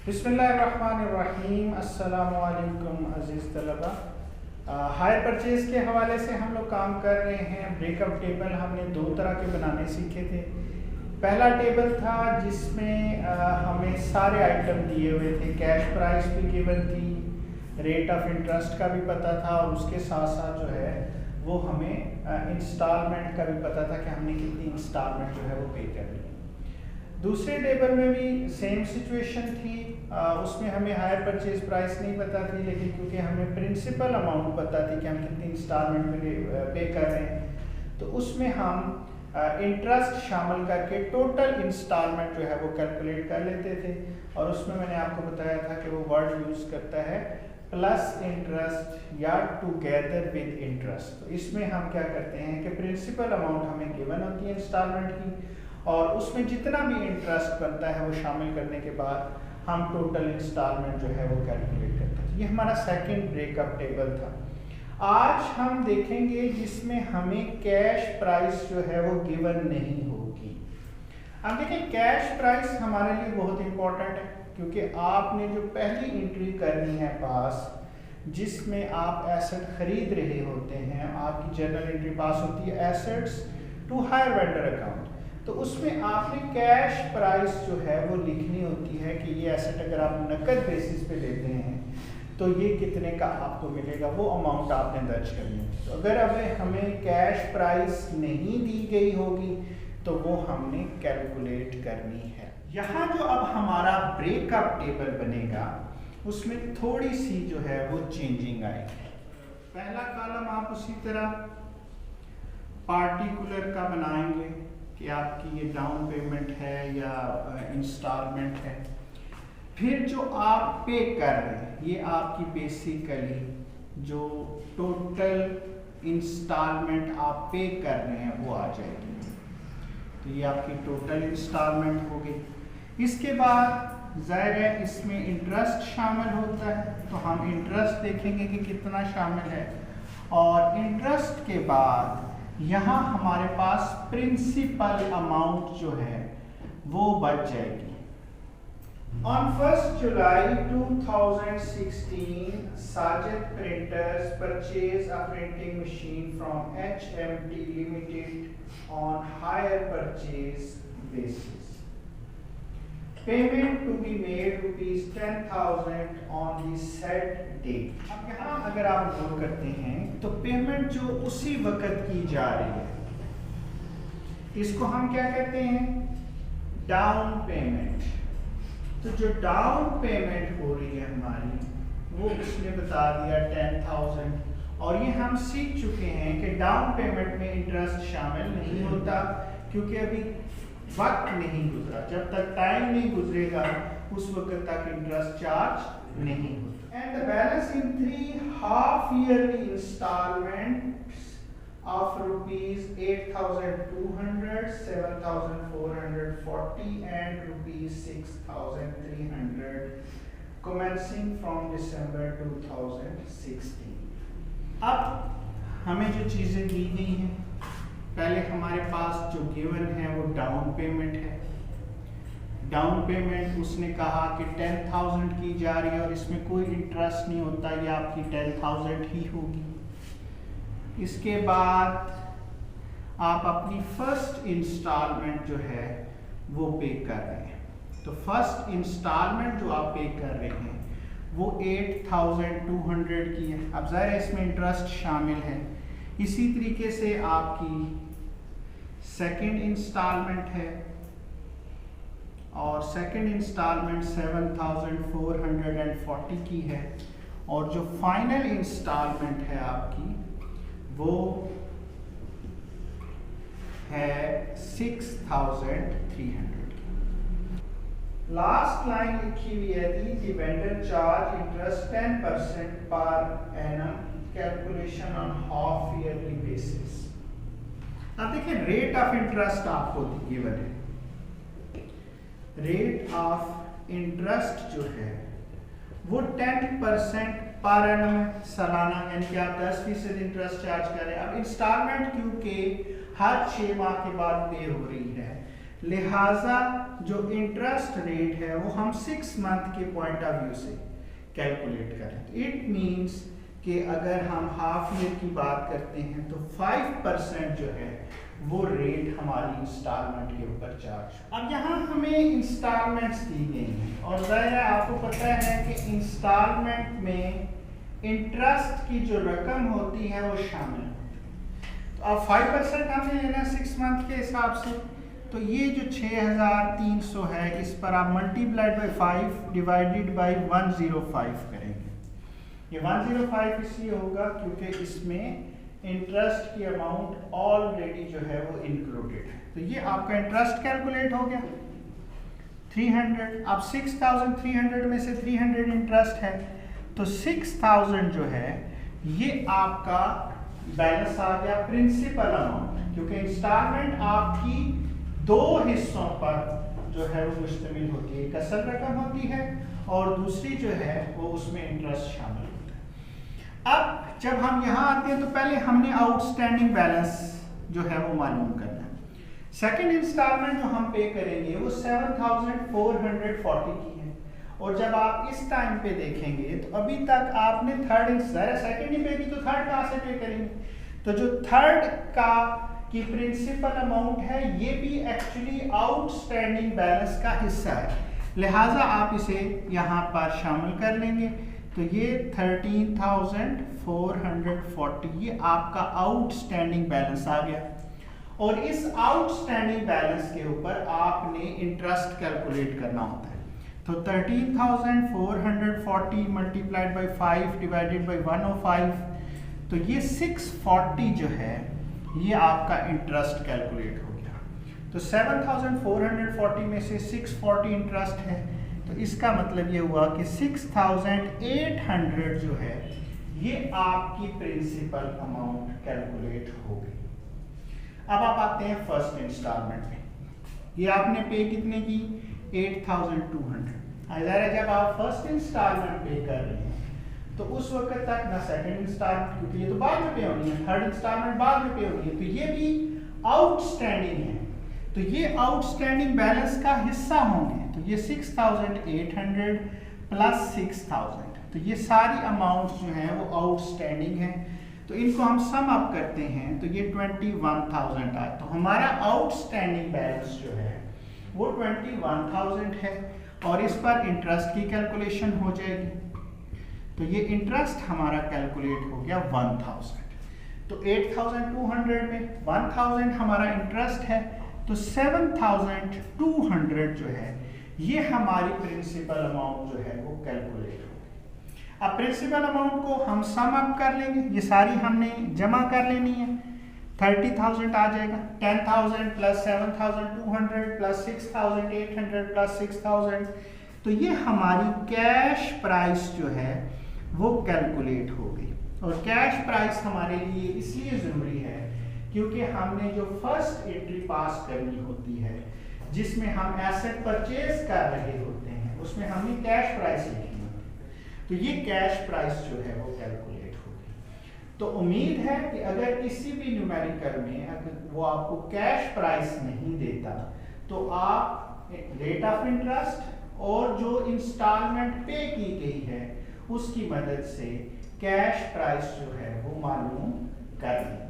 बिस्मिल्लाहिर्रहमानिर्रहीम। अस्सलामुअलैकुम अज़ीज़ तलबा। हायर परचेज़ के हवाले से हम लोग काम कर रहे हैं। ब्रेकअप टेबल हमने दो तरह के बनाने सीखे थे। पहला टेबल था जिसमें हमें सारे आइटम दिए हुए थे, कैश प्राइस भी गिवन थी, रेट ऑफ इंटरेस्ट का भी पता था और उसके साथ साथ जो है वो हमें इंस्टॉलमेंट का भी पता था कि हमने कितनी इंस्टॉलमेंट जो है वो पे करनी है। दूसरे टेबल में भी सेम सिचुएशन थी, उसमें हमें हायर परचेज प्राइस नहीं पता थी, लेकिन क्योंकि हमें प्रिंसिपल अमाउंट पता थी कि हम कितनी इंस्टॉलमेंट में पे कर रहे हैं, तो उसमें हम इंटरेस्ट शामिल करके टोटल इंस्टॉलमेंट जो है वो कैलकुलेट कर लेते थे। और उसमें मैंने आपको बताया था कि वो वर्ड यूज़ करता है प्लस इंटरेस्ट या टुगेदर विद इंटरेस्ट। तो इसमें हम क्या करते हैं कि प्रिंसिपल अमाउंट हमें गिवन होती है इंस्टॉलमेंट की, और उसमें जितना भी इंटरेस्ट बनता है वो शामिल करने के बाद हम टोटल इंस्टॉलमेंट जो है वो कैलकुलेट करते हैं। ये हमारा सेकंड ब्रेकअप टेबल था। आज हम देखेंगे जिसमें हमें कैश प्राइस जो है वो गिवन नहीं होगी। अब देखिए, कैश प्राइस हमारे लिए बहुत इंपॉर्टेंट है, क्योंकि आपने जो पहली एंट्री करनी है पास, जिसमें आप एसेट खरीद रहे होते हैं, आपकी जर्नल एंट्री पास होती है assets to hire vendor account, तो उसमें आपने कैश प्राइस जो है वो लिखनी होती है कि ये एसेट अगर आप नकद बेसिस पे लेते हैं तो ये कितने का आपको मिलेगा, वो अमाउंट आपने दर्ज करनी है। तो अगर अब हमें कैश प्राइस नहीं दी गई होगी तो वो हमने कैलकुलेट करनी है। यहाँ जो अब हमारा ब्रेकअप टेबल बनेगा उसमें थोड़ी सी जो है वो चेंजिंग आएगी। पहला कॉलम आप उसी तरह पार्टिकुलर का बनाएंगे कि आपकी ये डाउन पेमेंट है या इंस्टॉलमेंट है। फिर जो आप पे कर रहे हैं ये आपकी बेसिकली जो टोटल इंस्टॉलमेंट आप पे कर रहे हैं वो आ जाएगी। तो ये आपकी टोटल इंस्टॉलमेंट हो गई। इसके बाद ज़ाहिर है इसमें इंटरेस्ट शामिल होता है, तो हम इंटरेस्ट देखेंगे कि कितना शामिल है, और इंटरेस्ट के बाद यहाँ हमारे पास प्रिंसिपल अमाउंट जो है वो बच जाएगी। On 1st July 2016, Sajid Printers purchased a printing machine from HMT Limited on hire purchase basis. Payment to be made rupees 10,000 on the said date. अब यहाँ अगर आप नोट करते हैं तो पेमेंट जो उसी वक्त की जा रही है इसको हम क्या कहते हैं, डाउन पेमेंट। तो जो डाउन पेमेंट हो रही है हमारी वो उसने बता दिया 10,000, और ये हम सीख चुके हैं कि डाउन पेमेंट में इंटरेस्ट शामिल नहीं होता, क्योंकि अभी वक्त नहीं गुजरा। जब तक टाइम नहीं गुजरेगा उस वक्त तक इंटरेस्ट चार्ज नहीं होता। And the balance in 3 half yearly instalments of rupees 8,200, 7,440 and rupees 6,300 commencing from December 2016। अब हमें जो चीजें दी गई हैं, पहले हमारे पास जो गिवन है वो डाउन पेमेंट है। डाउन पेमेंट उसने कहा कि 10,000 की जा रही है और इसमें कोई इंटरेस्ट नहीं होता, ये आपकी 10,000 ही होगी। इसके बाद आप अपनी फर्स्ट इंस्टॉलमेंट जो है वो पे कर रहे हैं। तो फर्स्ट इंस्टॉलमेंट जो आप पे कर रहे हैं वो 8,200 की है। अब ज़ाहिर है इसमें इंटरेस्ट शामिल है। इसी तरीके से आपकी सेकंड इंस्टॉलमेंट है, और सेकंड इंस्टॉलमेंट 7,440 की है, और जो फाइनल इंस्टॉलमेंट है आपकी वो है 6,300। लास्ट लाइन लिखी हुई है दी vendor charge interest 10% per annum calculation on half yearly basis. अब देखिए, रेट ऑफ इंटरेस्ट आपको गिवन है। रेट ऑफ इंटरेस्ट जो है वो 10% पर एनम है सालाना, यानी कि आप 10% इंटरेस्ट चार्ज कर रहे हैं। अब इंस्टॉलमेंट क्योंकि हर 6 माह के बाद पे हो रही है, लिहाजा जो इंटरेस्ट रेट है वो हम 6 मंथ के पॉइंट ऑफ व्यू से कैलकुलेट करें। इट मींस कि अगर हम हाफ ईयर की बात करते हैं तो 5% जो है वो रेट हमारी इंस्टॉलमेंट के ऊपर चार्ज। अब यहाँ हमें इंस्टॉलमेंट्स दी गई हैं और ज़ाहिर है आपको पता है कि इंस्टॉलमेंट में इंटरेस्ट की जो रकम होती है वो शामिल होती है। तो अब 5% हमने लेना 6 मंथ के हिसाब से, तो ये जो 6300 है इस पर आप मल्टीप्लाइड बाई 5 डिवाइडेड बाई 105 करेंगे। ये 105 इसलिए होगा क्योंकि इसमें इंटरेस्ट की अमाउंट ऑलरेडी जो है वो इंक्लूडेड है। तो ये आपका इंटरेस्ट कैलकुलेट हो गया 300। अब 6300 में से 300 इंटरेस्ट है तो 6000 जो है ये आपका बैलेंस आ गया प्रिंसिपल अमाउंट, क्योंकि इंस्टॉलमेंट आपकी 2 हिस्सों पर जो है वो मुश्तमिल होती है, एक असल रकम होती है और दूसरी जो है वो उसमें इंटरेस्ट शामिल होता है। अब जब हम यहाँ आते हैं तो पहले हमने आउटस्टैंडिंग बैलेंस जो है वो मालूम करना है। सेकेंड इंस्टॉलमेंट जो हम पे करेंगे वो 7440 की है, और जब आप इस टाइम पे देखेंगे तो अभी तक आपने थर्ड सेकेंड ही पे की, तो थर्ड कहाँ से पे करेंगे? तो जो थर्ड का की प्रिंसिपल अमाउंट है ये भी एक्चुअली आउटस्टैंडिंग बैलेंस का हिस्सा है, लिहाजा आप इसे यहाँ पर शामिल कर लेंगे। तो ये 13,440 ये आपका आउटस्टैंडिंग बैलेंस आ गया, और इस आउटस्टैंडिंग बैलेंस के ऊपर आपने इंटरेस्ट कैलकुलेट करना होता है। तो 13,440 मल्टीप्लाइड बाई 5 डिवाइडेड बाई 105, तो ये 640 जो है ये आपका इंटरेस्ट कैलकुलेट हो गया। तो 7440 में से 640 इंटरेस्ट है, तो इसका मतलब ये हुआ कि 6800 जो है ये आपकी प्रिंसिपल अमाउंट कैलकुलेट हो गई। अब आप आते हैं फर्स्ट इंस्टॉलमेंट में, ये आपने पे कितने की 8200। ज़ाहिर जब आप फर्स्ट इंस्टॉलमेंट पे कर रहे हैं तो उस वक्त तक ना सेकंड इंस्टॉलमेंट, क्योंकि ये तो बाद में पे होनी है, थर्ड इंस्टॉलमेंट बाद में पे होनी है, तो ये भी आउटस्टैंडिंग है, तो ये आउटस्टैंडिंग बैलेंस का हिस्सा होंगे। तो ये 6800 प्लस 6000, तो ये सारी अमाउंट जो है वो आउटस्टैंडिंग है, तो इनको हम सम अप करते हैं तो ये 21000 आए। तो हमारा आउटस्टैंडिंग बैलेंस जो है वो 21000 है, और इस पर इंटरेस्ट की कैलकुलेशन हो जाएगी। तो ये इंटरेस्ट हमारा कैलकुलेट हो गया 1000। तो 8200 में 1000 हमारा इंटरेस्ट है, तो 7200 जो है ये हमारी प्रिंसिपल अमाउंट जो है वो कैलकुलेट हो गई। अब प्रिंसिपल अमाउंट को हम सम अप कर लेंगे, ये सारी हमने जमा कर लेनी है, 30,000 आ जाएगा, 10,000 प्लस 7,200 प्लस 6,800 प्लस 6,000, तो ये हमारी कैश प्राइस जो है वो कैलकुलेट हो गई। और कैश प्राइस हमारे लिए इसलिए ज़रूरी है क्योंकि हमने जो फर्स्ट एंट्री पास करनी होती है जिसमें हम एसेट परचेज कर रहे होते हैं उसमें हमने कैश प्राइस लिखनी होती है, तो ये कैश प्राइस जो है वो कैलकुलेट हो गई। तो उम्मीद है कि अगर किसी भी न्यूमेरिकल में अगर वो आपको कैश प्राइस नहीं देता तो आप रेट ऑफ इंटरेस्ट और जो इंस्टॉलमेंट पे की गई है उसकी मदद से कैश प्राइस जो है वो मालूम कर लें।